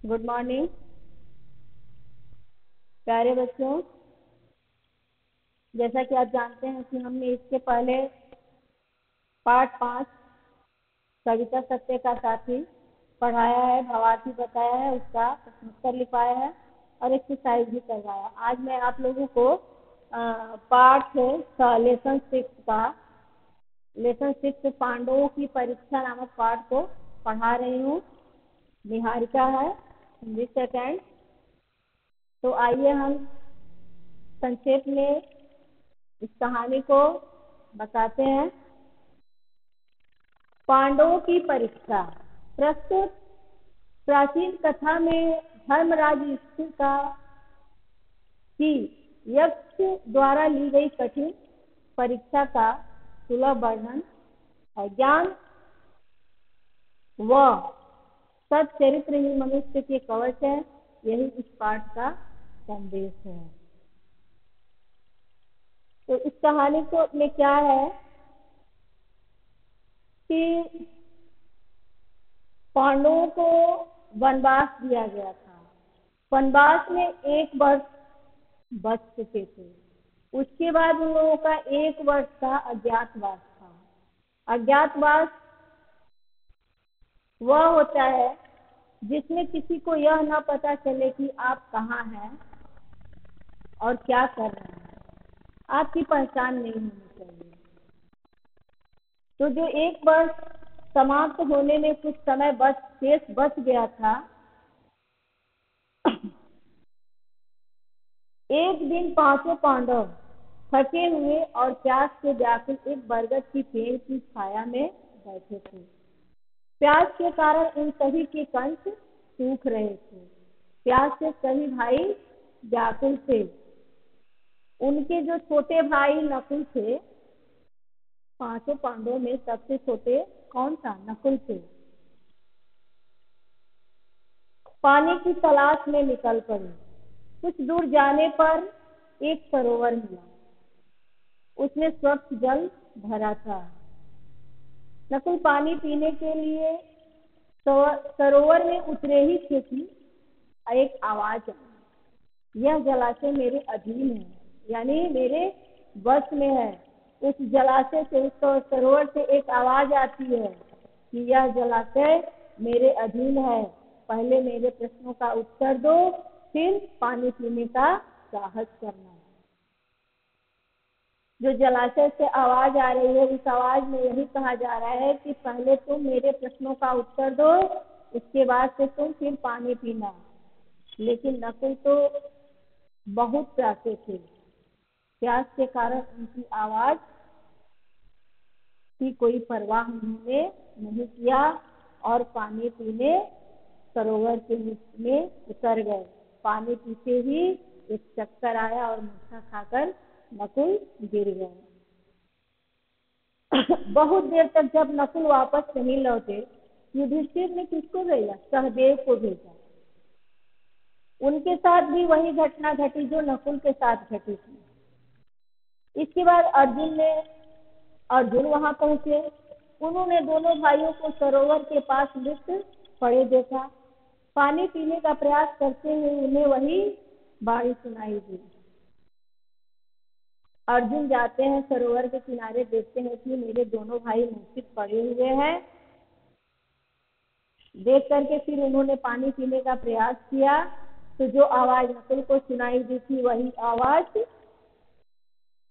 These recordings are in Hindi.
गुड मॉर्निंग प्यारे बच्चों। जैसा कि आप जानते हैं कि हमने इसके पहले पार्ट 5 कविता सत्य का साथी पढ़ाया है, भवार्थी बताया है, उसका प्रश्नोत्तर लिखवाया है और एक्सरसाइज भी करवाया। आज मैं आप लोगों को पार्ट लेसन 6 पांडवों की परीक्षा नामक पाठ को पढ़ा रही हूँ। निहारिका है, हिंदी सेकेंड। तो आइए हम संक्षेप में इस कहानी को बताते हैं। पांडवों की परीक्षा। प्रस्तुत प्राचीन कथा में धर्मराज युधिष्ठिर का की यक्ष द्वारा ली गई कठिन परीक्षा का सुलभ वर्णन है। ज्ञान व सच्चरित्र ही मनुष्य के कवच है, यही इस पाठ का संदेश है। तो इस कहानी को में क्या है कि पांडवों को वनवास दिया गया था। वनवास में 1 वर्ष बच चुके थे। उसके बाद उन लोगों का 1 वर्ष का अज्ञातवास था। अज्ञातवास वह होता है जिसमें किसी को यह ना पता चले कि आप कहाँ हैं और क्या कर रहे हैं, आपकी पहचान नहीं होनी चाहिए। तो जो 1 वर्ष समाप्त होने में कुछ समय शेष बच गया था, एक दिन 5 पांडव थके हुए और प्यास से व्याकुल एक बरगद की पेड़ की छाया में बैठे थे। प्यास के कारण उन सभी के कंठ सूख रहे थे। प्यास से सभी भाई व्याकुल थे। उनके जो छोटे भाई नकुल थे, 5 पांडवों में सबसे छोटे कौन था? नकुल थे। पानी की तलाश में निकल पड़े। कुछ दूर जाने पर एक सरोवर मिला। उसमें स्वच्छ जल भरा था। नकुल पानी पीने के लिए सरोवर में उतरे ही थे कि एक आवाज आई, यह जलाशय मेरे अधीन है, यानी मेरे वश में है। उस जलाशय से, उस सरोवर से एक आवाज आती है कि यह जलाशय मेरे अधीन है, पहले मेरे प्रश्नों का उत्तर दो, फिर पानी पीने का साहस करना। जो जलाशय से आवाज आ रही है, उस आवाज में यही कहा जा रहा है कि पहले तुम मेरे प्रश्नों का उत्तर दो, उसके बाद से तुम फिर पानी पीना। लेकिन नकुल तो बहुत प्यासे थे। प्यास के कारण उनकी आवाज की कोई परवाह उन्होंने नहीं किया और पानी पीने सरोवर के बीच में उतर गए। पानी पीते ही एक चक्कर आया और मूर्छा खाकर नकुल गिर गए। बहुत देर तक जब नकुल वापस नहीं लौटे, युधिष्ठिर ने किसको भेजा? सहदेव को भेजा। उनके साथ भी वही घटना घटी जो नकुल के साथ घटी थी। इसके बाद अर्जुन वहां पहुंचे। उन्होंने दोनों भाइयों को सरोवर के पास मृत पड़े देखा। पानी पीने का प्रयास करते हुए उन्हें वही बाणी सुनाई दी। अर्जुन जाते हैं सरोवर के किनारे, देखते हैं कि मेरे दोनों भाई मूर्छित पड़े हुए हैं। देख करके फिर उन्होंने पानी पीने का प्रयास किया, तो जो आवाज नकुल को सुनाई दी थी, वही आवाज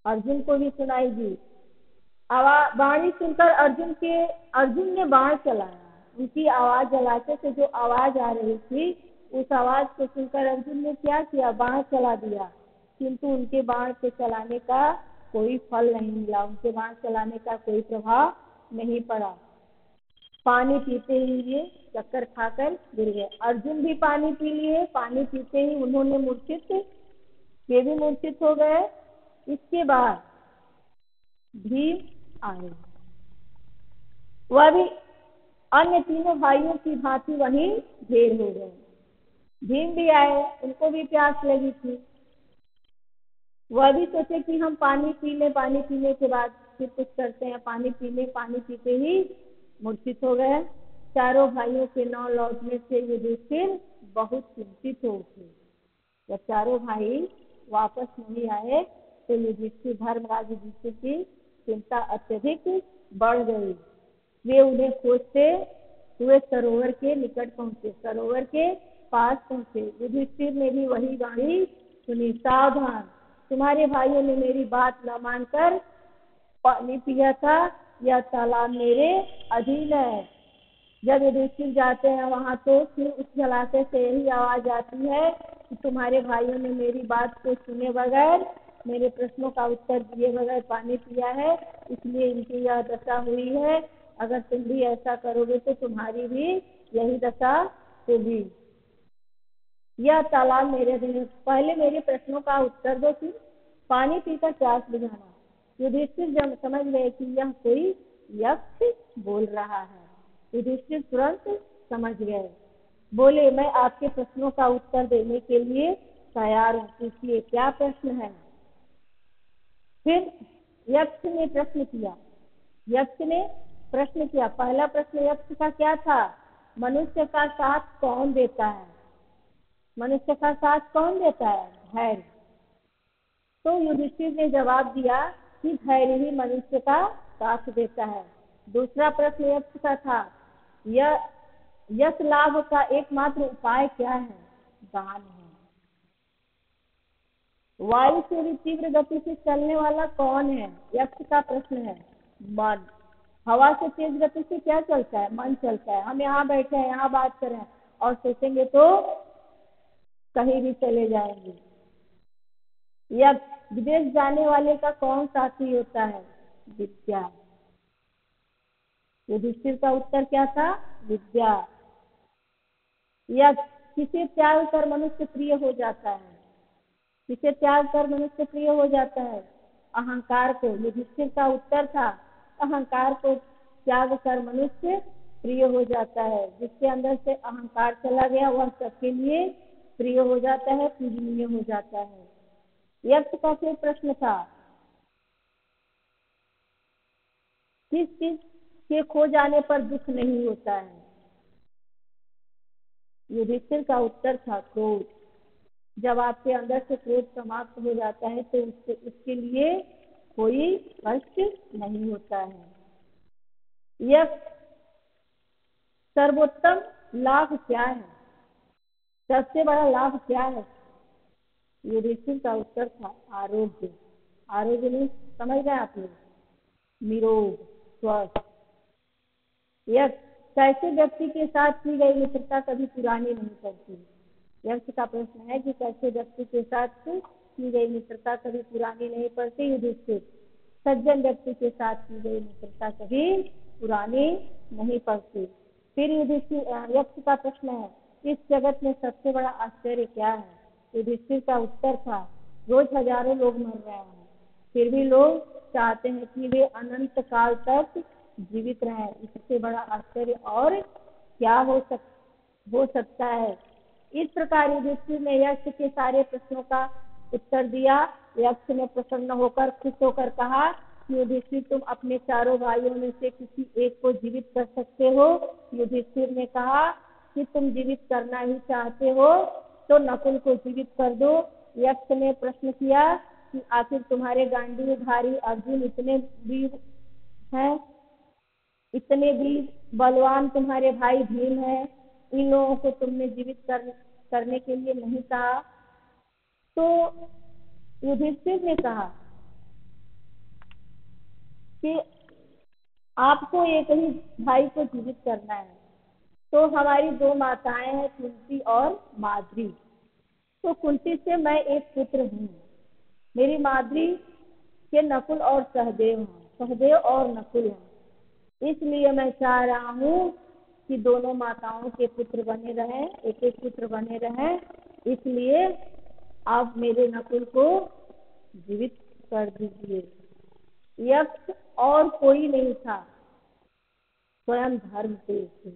अर्जुन को भी सुनाई दी। बाणी सुनकर अर्जुन ने बाण चलाया। उनकी आवाज, जलाशय से जो आवाज आ रही थी, उस आवाज को सुनकर अर्जुन ने क्या किया? बाण चला दिया। किंतु उनके बाण के चलाने का कोई फल नहीं मिला, उनके बाण चलाने का कोई प्रभाव नहीं पड़ा। पानी पीते ही ये चक्कर खाकर गिर गए। अर्जुन भी पानी पी लिए। पानी पीते ही उन्होंने ये भी मूर्छित हो गए। इसके बाद भीम आए। वह भी अन्य तीनों भाइयों की भांति वहीं ढेर हो गए। भीम भी आए, उनको भी प्यास लगी थी। वह भी सोचे कि हम पानी पी ले, पानी पीने के बाद फिर कुछ करते हैं। पानी पीते ही मूर्छित हो गए। चारों भाइयों के न लौटने से युधिष्ठिर बहुत चिंतित हो उठे। जब चारों भाई वापस नहीं आए तो युधिष्ठिर धर्मराज युधिष्ठिर की चिंता अत्यधिक बढ़ गई। वे उन्हें खोजते हुए सरोवर के निकट पहुंचे, सरोवर के पास पहुंचे। युधिष्ठिर ने भी वही वाणी सुनी, सावधान, तुम्हारे भाइयों ने मेरी बात न मानकर पानी पिया था, यह तालाब मेरे अधीन है। जब युधिष्ठिर जाते हैं वहां तो फिर उस जलाशय से यही आवाज आती है कि तुम्हारे भाइयों ने मेरी बात को सुने बगैर, मेरे प्रश्नों का उत्तर दिए बगैर पानी पिया है, इसलिए इनकी यह दशा हुई है। अगर तुम भी ऐसा करोगे तो तुम्हारी भी यही दशा होगी। यह तालाब मेरे अधीन, पहले मेरे प्रश्नों का उत्तर दो, फिर पानी पीकर प्यास बुझाना। युधिष्ठिर जब समझ गए कि यह कोई यक्ष बोल रहा है, युधिष्ठिर तुरंत समझ गए। बोले, मैं आपके प्रश्नों का उत्तर देने के लिए तैयार हूँ, पूछिए क्या प्रश्न है। फिर यक्ष ने प्रश्न किया, यक्ष ने प्रश्न किया। पहला प्रश्न यक्ष का क्या था, मनुष्य का साथ कौन देता है, मनुष्य का साथ कौन देता है, धैर्य। तो युधिष्ठिर ने जवाब दिया कि धैर्य ही मनुष्य का साथ देता है। दूसरा प्रश्न यक्ष का था, यह यश लाभ का एकमात्र उपाय क्या है, दान है। वायु से भी तीव्र गति से चलने वाला कौन है, यक्ष का प्रश्न है, मन। हवा से तेज गति से क्या चलता है, मन चलता है। हम यहाँ बैठे हैं, यहाँ बात करें और सोचेंगे तो कहीं भी चले जाएंगे। यक्ष, विदेश जाने वाले का कौन साथी होता है, विद्या। युधिष्ठिर का उत्तर क्या था, विद्या। यक्ष, किसे त्याग कर मनुष्य प्रिय हो जाता है, किसे त्याग कर मनुष्य प्रिय हो जाता है, अहंकार को। युधिष्ठिर का उत्तर था, अहंकार को त्याग कर मनुष्य प्रिय हो जाता है। जिसके अंदर से अहंकार चला गया वह सबके लिए प्रिय हो जाता है, पूजनीय हो जाता है। यक्ष का फिर प्रश्न था, किस चीज के खो जाने पर दुख नहीं होता है। युधिष्ठिर का उत्तर था, क्रोध। जब आपके अंदर से क्रोध समाप्त हो जाता है तो उसके लिए कोई कष्ट नहीं होता है। यह सर्वोत्तम लाभ क्या है, सबसे बड़ा लाभ क्या है। युधिष्ठिर का उत्तर था, आरोग्य। आरोग्य नहीं समझ गए आप लोग, निरोग, स्वस्थ। यह कैसे व्यक्ति के साथ की गई मित्रता कभी पुरानी नहीं पड़ती। यक्ष का प्रश्न है कि कैसे व्यक्ति के साथ की गई मित्रता कभी पुरानी नहीं पड़ती। युधिष्ठिर, सज्जन व्यक्ति के साथ की गई मित्रता कभी पुरानी नहीं पड़ती। फिर युधिष्ठिर यक्ष का प्रश्न है, इस जगत में सबसे बड़ा आश्चर्य क्या है। युधिष्ठिर का उत्तर था, रोज हजारों लोग मर रहे हैं, फिर भी लोग चाहते हैं कि वे अनंत काल तक जीवित रहें। इससे बड़ा आश्चर्य और क्या हो सकता है। इस प्रकार युधिष्ठिर ने यक्ष के सारे प्रश्नों का उत्तर दिया। यक्ष ने प्रसन्न होकर, खुश होकर कहा, युधिष्ठिर, तुम अपने चारों भाइयों में से किसी एक को जीवित कर सकते हो। युधिष्ठिर ने कहा कि तुम जीवित करना ही चाहते हो तो नकुल को जीवित कर दो। यक्ष ने प्रश्न किया कि आखिर तुम्हारे गांडीवधारी अर्जुन इतने वीर हैं, इतने वीर बलवान तुम्हारे भाई भीम है, इन लोगों को तुमने जीवित करने के लिए नहीं कहा। तो युधिष्ठिर ने कहा कि आपको एक ही भाई को जीवित करना है। तो हमारी दो माताएं हैं, कुंती और माद्री। तो कुंती से मैं एक पुत्र हूँ, मेरी माद्री के नकुल और सहदेव हैं, सहदेव और नकुल हैं। इसलिए मैं चाह रहा हूँ कि दोनों माताओं के पुत्र बने रहें, एक एक पुत्र बने रहें। इसलिए आप मेरे नकुल को जीवित कर दीजिए। यक्ष और कोई नहीं था, स्वयं धर्मदेव थे।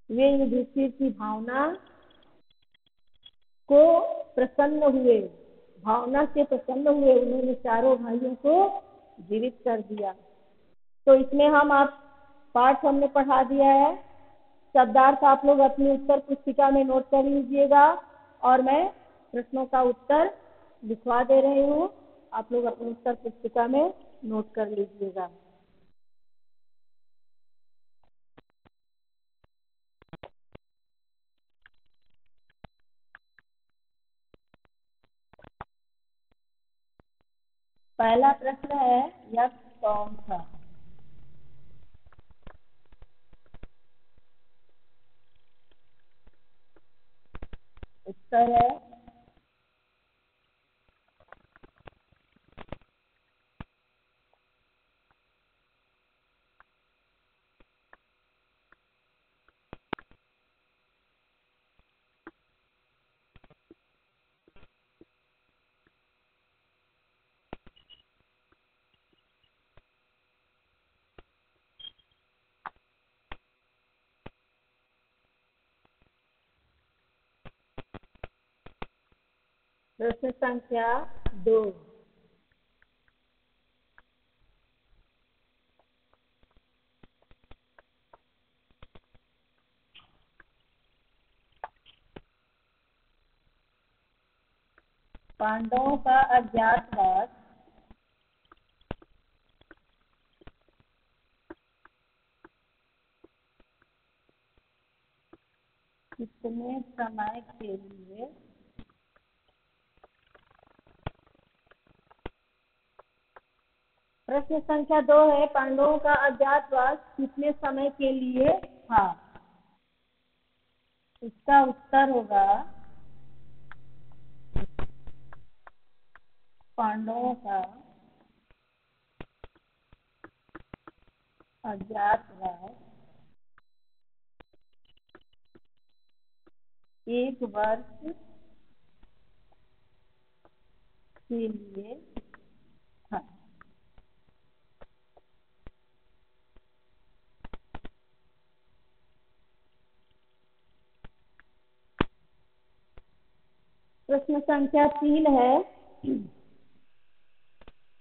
वे युधिष्ठिर की भावना को प्रसन्न हुए, भावना से प्रसन्न हुए। उन्होंने चारों भाइयों को जीवित कर दिया। तो इसमें हम आप पाठ हमने पढ़ा दिया है। शब्दार्थ आप लोग अपनी उत्तर पुस्तिका में नोट कर लीजिएगा और मैं प्रश्नों का उत्तर लिखवा दे रही हूँ, आप लोग अपनी उत्तर पुस्तिका में नोट कर लीजिएगा। पहला प्रश्न है, यक्ष कौन था? उत्तर है प्रश्न संख्या 2। पांडवों का अज्ञातवास कितने समय के लिए प्रश्न संख्या 2 है, पांडवों का अज्ञातवास कितने समय के लिए था? इसका उत्तर होगा पांडवों का अज्ञातवास 1 वर्ष के लिए था। प्रश्न संख्या 3 है,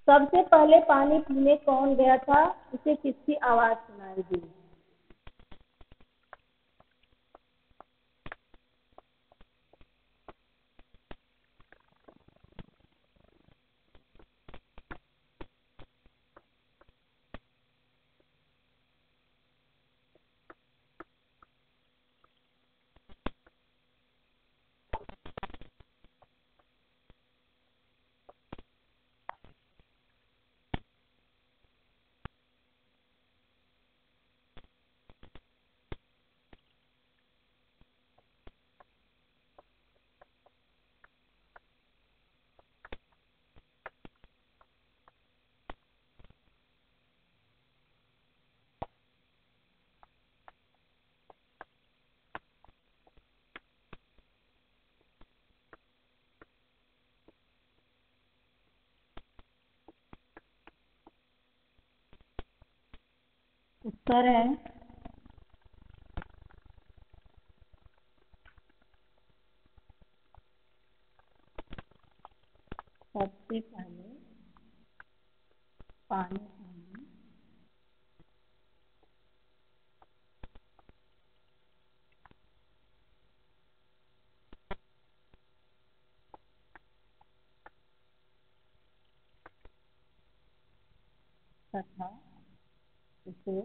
सबसे पहले पानी पीने कौन गया था? उसे किसकी आवाज सुनाई दी? उत्तर है सबसे पहले पानी पीने तथा उसे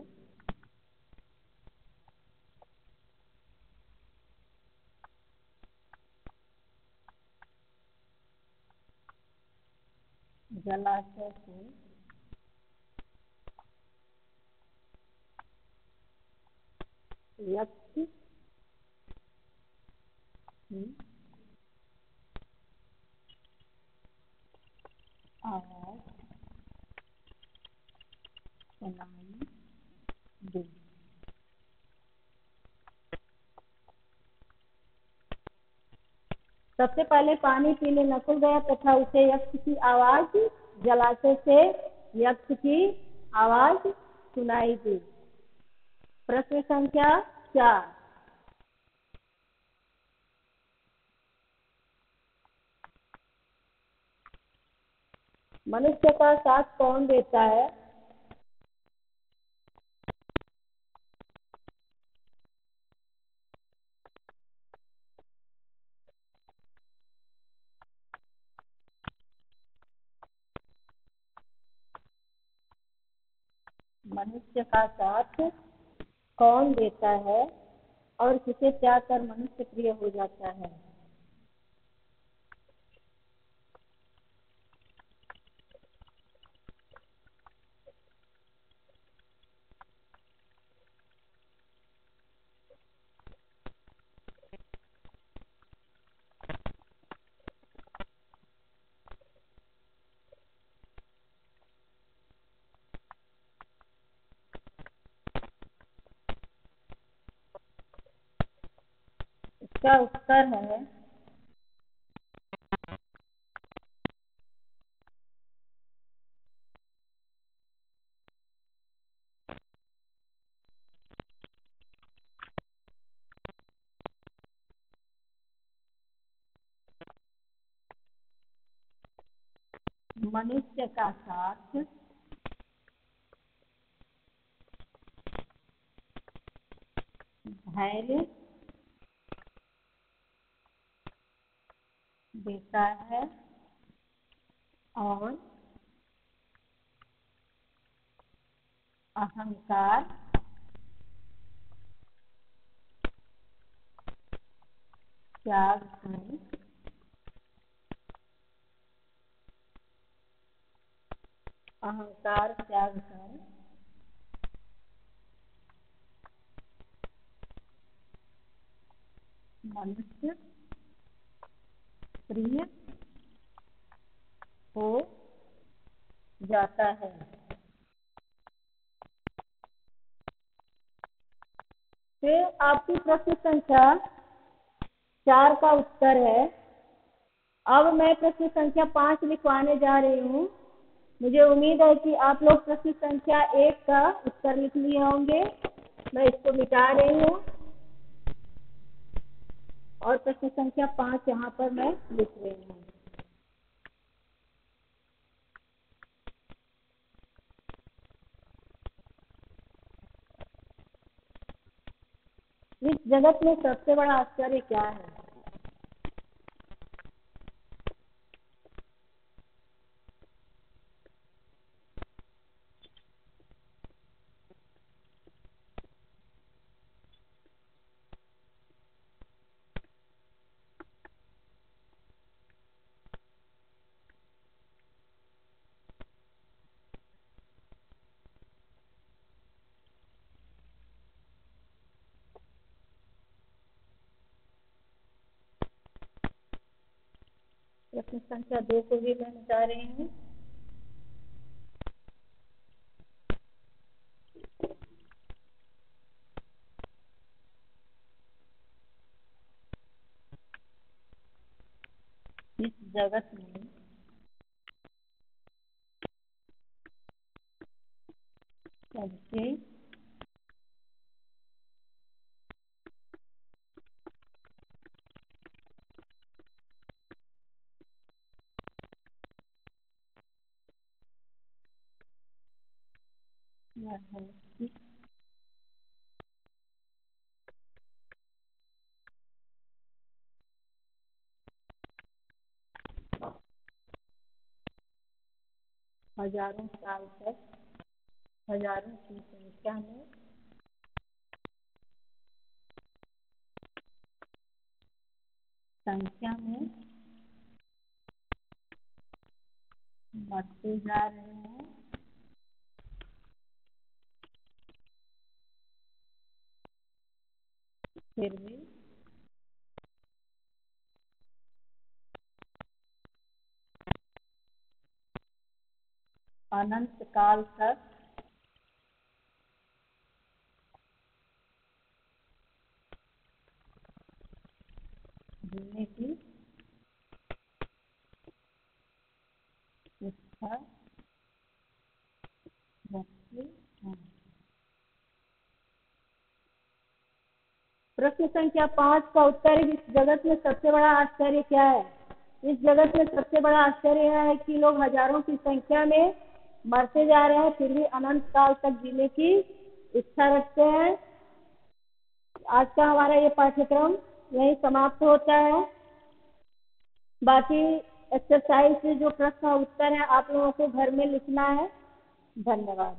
जलाशय से यक्ष की आवाज सुनाई दी। सबसे पहले पानी पीने नकुल गया तथा उसे यक्ष की आवाज, जलाशय से यक्ष की आवाज सुनाई दी। प्रश्न संख्या 4, मनुष्य का साथ कौन देता है? मनुष्य का साथ कौन देता है और किसे त्याग कर मनुष्य प्रिय हो जाता है? इसका उत्तर है मनुष्य का साथ धैर्य देता है और अहंकार त्याग कर मनुष्य प्रिय हो जाता है। फिर आपकी प्रश्न संख्या 4 का उत्तर है। अब मैं प्रश्न संख्या 5 लिखवाने जा रही हूँ। मुझे उम्मीद है कि आप लोग प्रश्न संख्या 1 का उत्तर लिख लिए होंगे। मैं इसको मिटा रही हूँ और प्रश्न संख्या 5 यहाँ पर मैं लिख रही हूँ। इस जगत में सबसे बड़ा आश्चर्य क्या है? प्रश्न संख्या 2 को भी मैं मिटा रही हूँ। इस जगत में सबसे हजारों साल तक हजारों की संख्या में बढ़ते जा रहे हैं, फिर भी अनंत काल तक जीने की इच्छा रखते हैं। प्रश्न संख्या 5 का उत्तर है, इस जगत में सबसे बड़ा आश्चर्य क्या है? इस जगत में सबसे बड़ा आश्चर्य यह है कि लोग हजारों की संख्या में मरते जा रहे हैं, फिर भी अनंत काल तक जीने की इच्छा रखते हैं। आज का हमारा ये पाठ्यक्रम यही समाप्त होता है। बाकी एक्सरसाइज से जो प्रश्न उत्तर है आप लोगों को घर में लिखना है। धन्यवाद।